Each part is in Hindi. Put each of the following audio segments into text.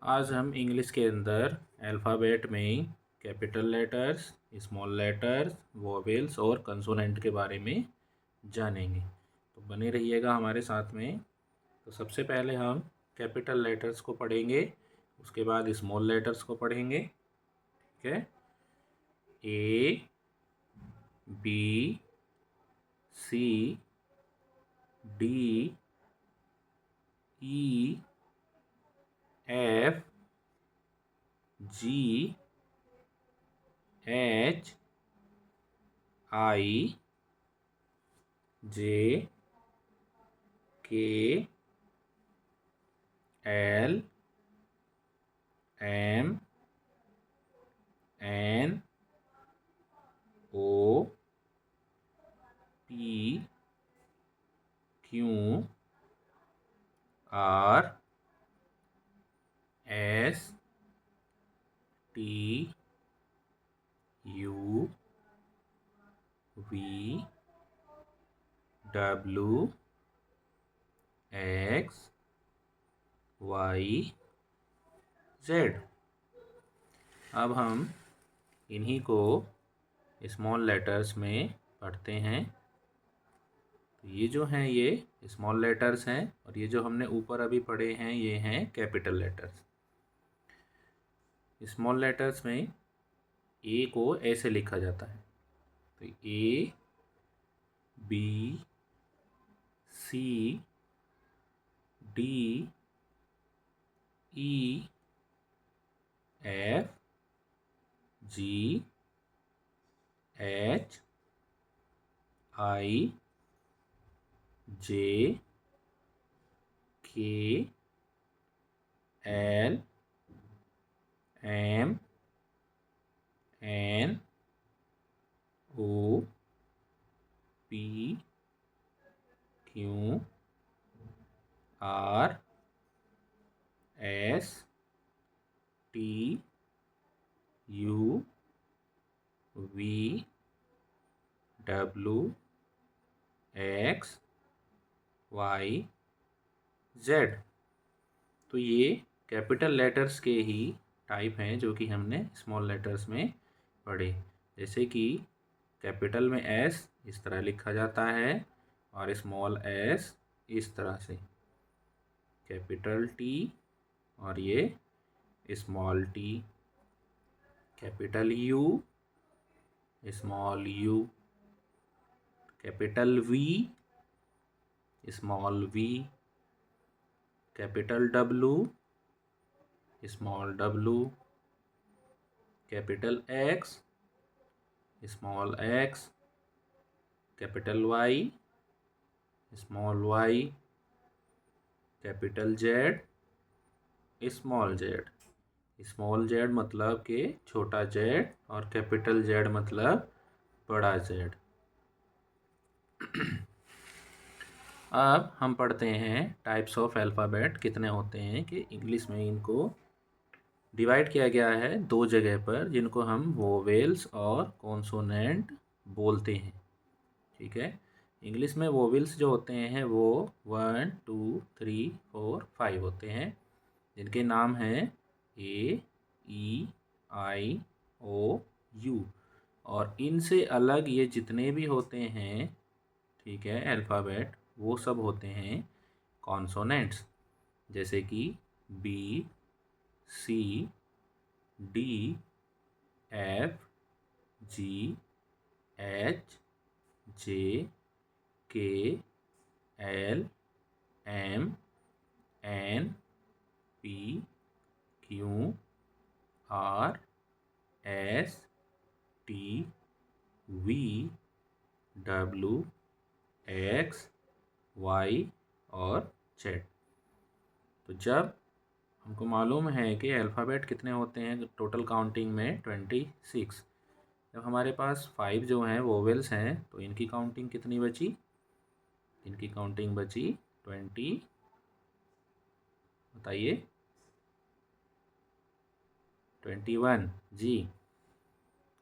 आज हम इंग्लिश के अंदर अल्फ़ाबेट में capital letters, small letters, vowels और कंसोनेंट के बारे में जानेंगे। तो बने रहिएगा हमारे साथ में। तो सबसे पहले हम कैपिटल लेटर्स को पढ़ेंगे, उसके बाद स्मॉल लेटर्स को पढ़ेंगे। ठीक है। A, B, C, D, E, F, G, H, I, J, K, L, M, N, O, P, Q, R, S, T, U, V, W, X, Y, Z. अब हम इन्हीं को स्मॉल लेटर्स में पढ़ते हैं। तो ये जो हैं ये स्मॉल लेटर्स हैं और ये जो हमने ऊपर अभी पढ़े हैं ये हैं कैपिटल लेटर्स। स्मॉल लेटर्स में ए को ऐसे लिखा जाता है। तो A, B, C, D, E, F, G, H, I, J, K, L, M, N, O, P, Q, R, S, T, U, V, W, X, Y, Z. तो ये कैपिटल लेटर्स के ही टाइप हैं जो कि हमने स्मॉल लेटर्स में पढ़े। जैसे कि कैपिटल में एस इस तरह लिखा जाता है और स्मॉल एस इस तरह से, कैपिटल टी और ये small T, capital U, small U, capital V, small V, capital W, small W, capital X, small X, capital Y, small Y, capital Z, small Z. Small Z मतलब कि छोटा जेड और कैपिटल जेड मतलब बड़ा जेड। अब हम पढ़ते हैं टाइप्स ऑफ अल्फ़ाबेट कितने होते हैं कि इंग्लिश में इनको डिवाइड किया गया है दो जगह पर, जिनको हम वोवेल्स और कॉन्सोनेंट बोलते हैं। ठीक है। इंग्लिश में वोवेल्स जो होते हैं वो 1, 2, 3, 4, 5 होते हैं, जिनके नाम हैं ए, ई, आई, ओ, यू। और इनसे अलग ये जितने भी होते हैं, ठीक है, अल्फ़ाबेट, वो सब होते हैं कॉन्सोनेंट्स। जैसे कि B, C, D, F, G, H, J, K, L, M, N, P, Q, R, S, T, V, W, X, Y और जेड। तो जब हमको मालूम है कि अल्फ़ाबेट कितने होते हैं टोटल काउंटिंग में 26, जब हमारे पास 5 जो हैं वोवेल्स हैं तो इनकी काउंटिंग कितनी बची? इनकी काउंटिंग बची 20। बताइए। 21 जी।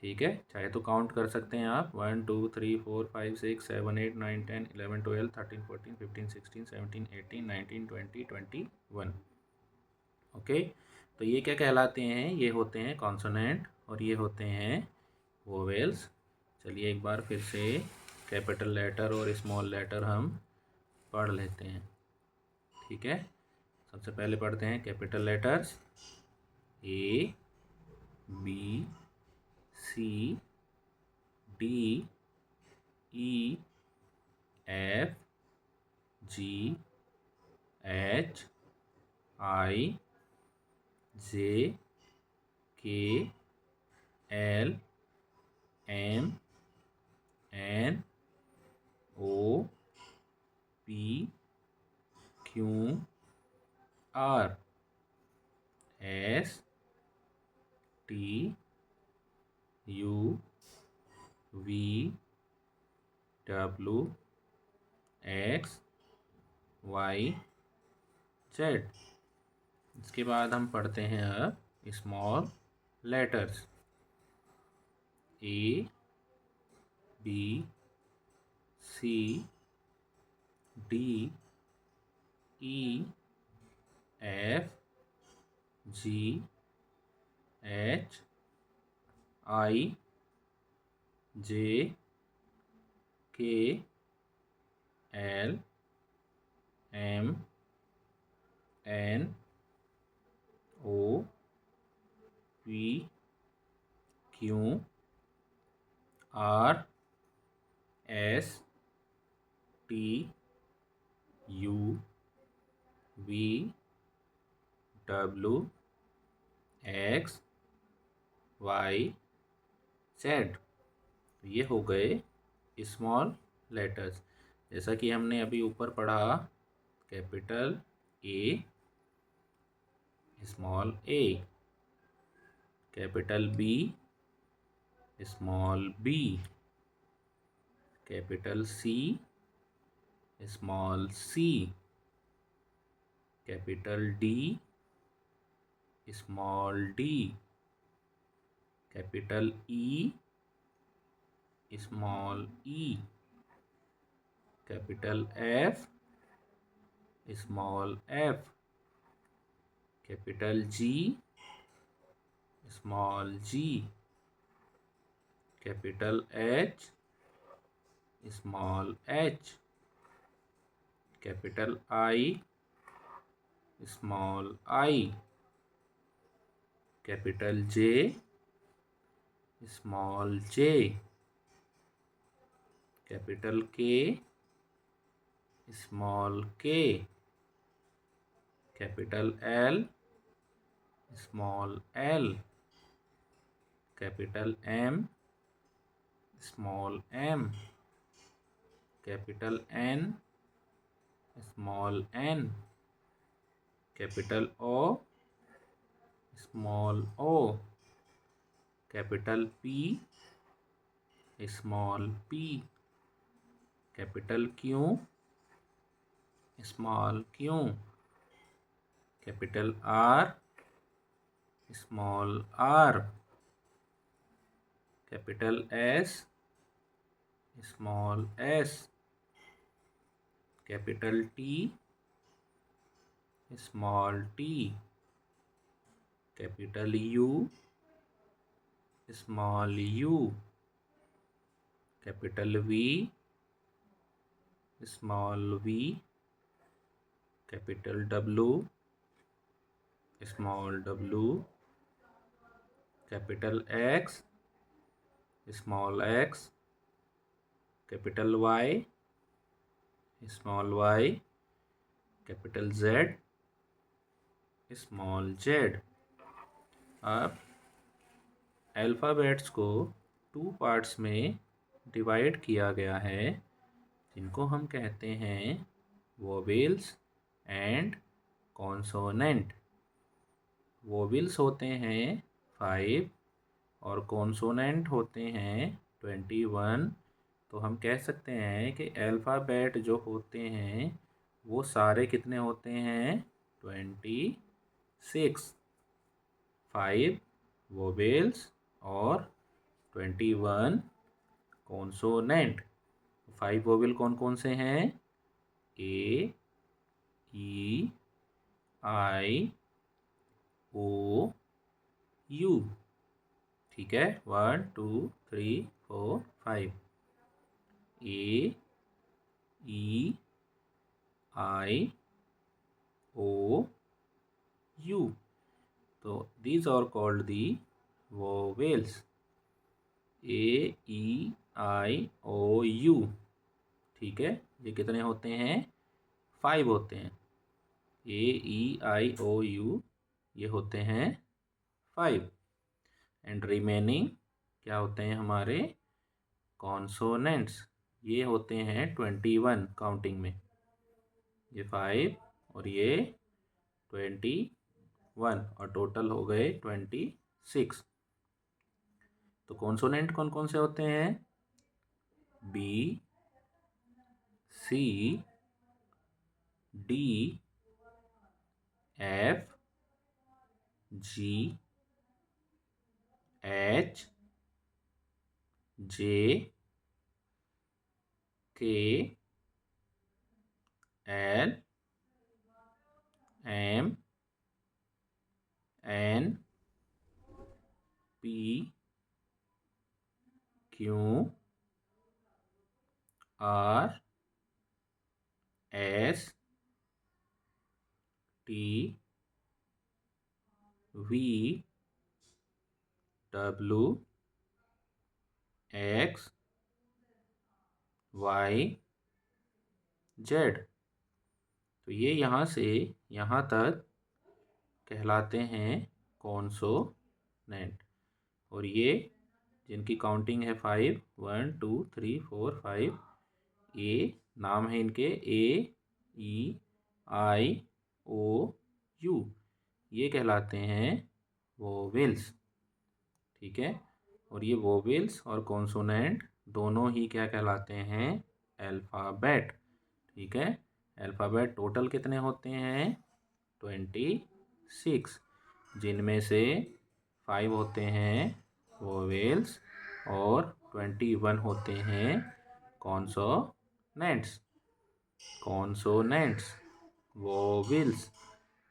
ठीक है, चाहे तो काउंट कर सकते हैं आप 1 2 3 4 5 6 7 8 9 10 11 12 13 14 15 16 17 18 19 20 21। ओके। तो ये क्या कहलाते हैं? ये होते हैं कॉन्सोनेंट और ये होते हैं वोवेल्स। चलिए एक बार फिर से कैपिटल लेटर और स्मॉल लेटर हम पढ़ लेते हैं, ठीक है। सबसे पहले पढ़ते हैं capital letters A, B, C, D, E, F, G, H, I, J, K, L, M, N, O, P, Q, R, S, T, U, V, W, X, Y, Z. इसके बाद हम पढ़ते हैं अब small letters A, B, C, D, E, F, G, H, I, J, K, L, M, N, O, P, Q, R, S, T, U, V, W, X, Y, Z. ये हो गए स्मॉल लेटर्स। जैसा कि हमने अभी ऊपर पढ़ा, capital A, small A, capital B, small B, capital C, small C, capital D, small D, capital E, small E, capital F, small F, capital G, small G, capital H, small H, capital I, small I, capital J, small J, capital K, small K, capital L, small L, capital M, small M, capital N, small N, capital O, small O, capital P, small P, capital Q, small Q, capital R, small R, capital S, small S, capital T, small T, capital U, small U, capital V, small V, capital W, small W, capital X, small X, capital Y, small Y, capital Z, small Z. अब अल्फ़ाबेट्स को 2 पार्ट्स में डिवाइड किया गया है, जिनको हम कहते हैं वोवेल्स एंड कॉन्सोनेंट। वोवेल्स होते हैं 5 और कॉन्सोनेंट होते हैं 21। तो हम कह सकते हैं कि अल्फ़ाबेट जो होते हैं वो सारे कितने होते हैं? 26। 5 वोवेल्स और 21 कॉन्सोनेंट। 5 वोवेल कौन कौन से हैं? ए, ई, आई, O U। ठीक है, 1 2 3 4 5। A E I O U। तो these are called the vowels। A E I O U। ठीक है, ये कितने होते हैं? 5 होते हैं। A E I O U ये होते हैं 5। एंड रिमेनिंग क्या होते हैं हमारे? कॉन्सोनेंट्स। ये होते हैं 21 काउंटिंग में। ये 5 और ये 21 और टोटल हो गए 26। तो कॉन्सोनेंट कौन कौन से होते हैं? B C D F G H J K L M N P Q R S T V W X Y Z। तो ये यहाँ से यहाँ तक कहलाते हैं कॉन्सोनेंट। और ये जिनकी काउंटिंग है 5 1 2 3 4 5, ये नाम है इनके A E I O U। ये कहलाते हैं वोवेल्स। ठीक है, और ये वोवेल्स और कॉन्सोनेंट दोनों ही क्या कहलाते हैं? अल्फ़ाबेट। ठीक है, अल्फ़ाबेट टोटल कितने होते हैं? 26, जिनमें से 5 होते हैं वोवेल्स और 21 होते हैं कॉन्सोनेंट्स। कॉन्सोनेंट्स वोवेल्स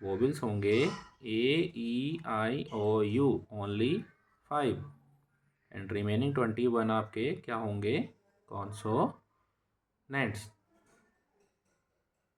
वोवेल्स होंगे A E I O U only 5 and remaining 21 आपके क्या होंगे? कॉन्सोनेंट्स।